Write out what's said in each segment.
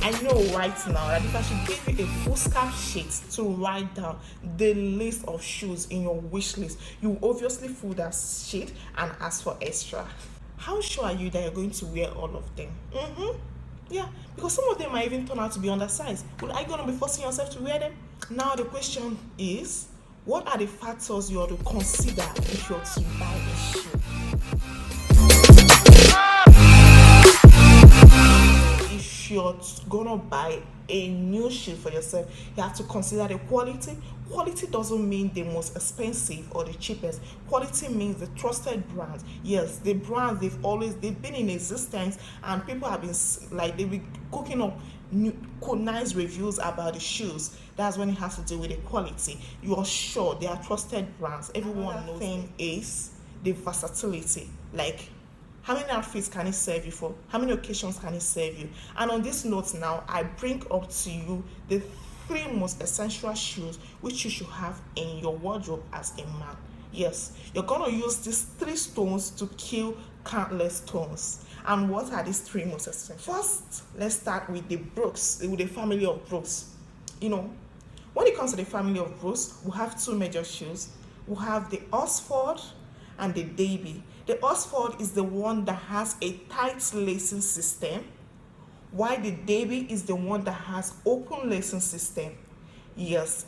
I know right now that if I should give you a foolscap sheet to write down the list of shoes in your wish list, you obviously fold that sheet and ask for extra. How sure are you that you're going to wear all of them? Yeah, because some of them might even turn out to be undersized. Well, are you going to be forcing yourself to wear them? Now the question is, what are the factors you ought to consider if you're to buy a shoe? If you're gonna buy a new shoe for yourself, you have to consider the quality. Quality doesn't mean the most expensive or the cheapest. Quality means the trusted brands. Yes, the brands they've been in existence, and people have been they've been cooking up nice reviews about the shoes. That's when it has to do with the quality. You are sure they are trusted brands. Everyone knows. Thing is the versatility. Like, how many outfits can it serve you for? How many occasions can it serve you? And on this note now, I bring up to you the three most essential shoes which you should have in your wardrobe as a man. Yes, you're gonna use these three stones to kill countless stones. And what are these three most essential? First, let's start with the Brooks, with the family of Brooks. You know, when it comes to the family of Brooks, we have two major shoes. We have the Oxford and the Davy. The Oxford is the one that has a tight lacing system, while the Davy is the one that has open lacing system. Yes,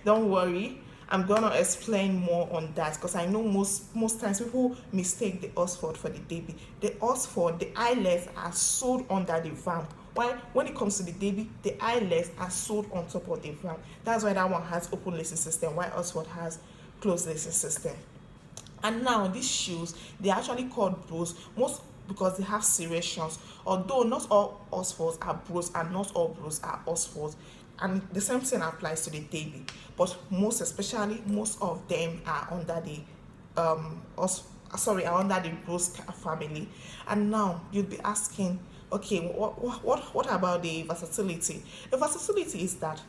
don't worry. I'm gonna explain more on that because I know most times people mistake the Oxford for the Davy. The Oxford, the eyelets are sewed under the vamp, while when it comes to the Davy, the eyelets are sewed on top of the vamp. That's why that one has open lacing system, while Oxford has closed lacing system. And now these shoes, they're actually called bros, most because they have serrations. Although not all Oxfords are bros and not all bros are Oxfords. And the same thing applies to the Davy. But most of them are under the are under the bros family. And now you'd be asking, okay, what about the versatility? The versatility is that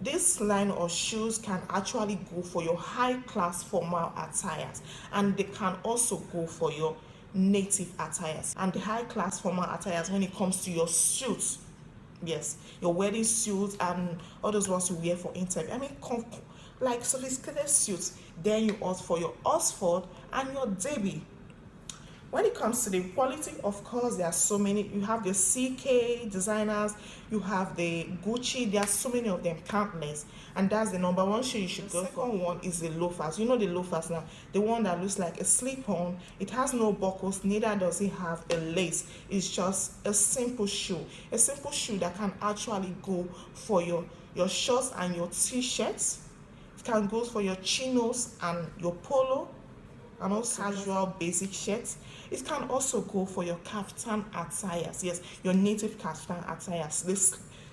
this line of shoes can actually go for your high class formal attires, and they can also go for your native attires. And the high class formal attires, when it comes to your suits, yes, your wedding suits and all those ones you wear for interview, I mean, like sophisticated suits, then you opt for your Oxford and your Davy. When it comes to the quality, of course, there are so many. You have the CK designers, you have the Gucci, there are so many of them, countless. And that's the number one shoe you should go for. The second one is the loafers. You know the loafers now, the one that looks like a slip-on. It has no buckles, neither does it have a lace. It's just a simple shoe. A simple shoe that can actually go for your shorts and your t-shirts. It can go for your chinos and your polo and also casual basic shirts. It can also go for your kaftan attires. Yes, your native kaftan attires.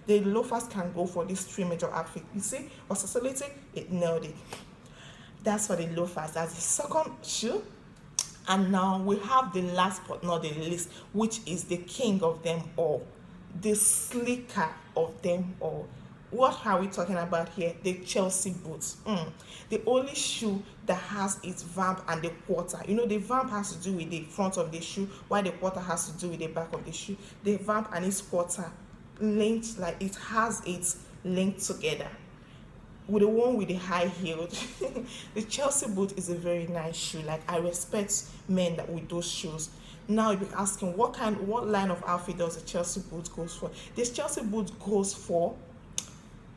The loafers can go for these three major outfits. You see, versatility, it nailed it. That's for the loafers. That's the second shoe. And now we have the last but not the least, which is the king of them all, the slicker of them all. What are we talking about here? The Chelsea boots. The only shoe that has its vamp and the quarter. You know, the vamp has to do with the front of the shoe, while the quarter has to do with the back of the shoe. The vamp and its quarter linked, like it has its linked together. With the one with the high heel, the Chelsea boot is a very nice shoe. Like, I respect men that with those shoes. Now you'll be asking, what line of outfit does the Chelsea boot goes for? This Chelsea boot goes for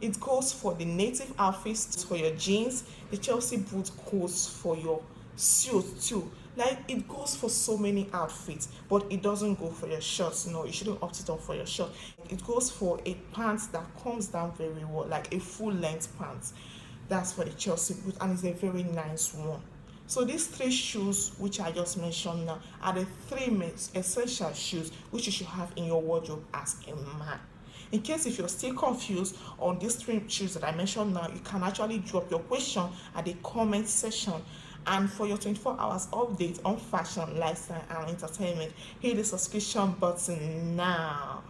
the native outfits, for your jeans. The Chelsea boot goes for your suit too. Like, it goes for so many outfits, but it doesn't go for your shorts. No, you shouldn't opt it up for your short. It goes for a pants that comes down very well, like a full length pants. That's for the Chelsea boot, and it's a very nice one. So these three shoes which I just mentioned now are the three most essential shoes which you should have in your wardrobe as a man. In case if you're still confused on these three shoes that I mentioned now, you can actually drop your question at the comment section. And for your 24 hours update on fashion, lifestyle, and entertainment, hit the subscription button now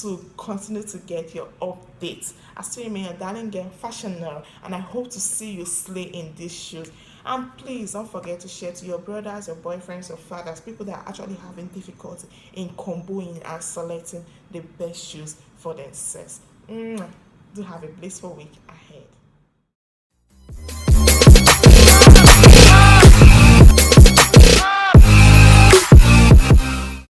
to continue to get your updates. I still remain your darling girl, Fashion Nerd, and I hope to see you slay in these shoes. And please don't forget to share to your brothers, your boyfriends, your fathers, people that are actually having difficulty in comboing and selecting the best shoes for themselves. Do have a blissful week ahead.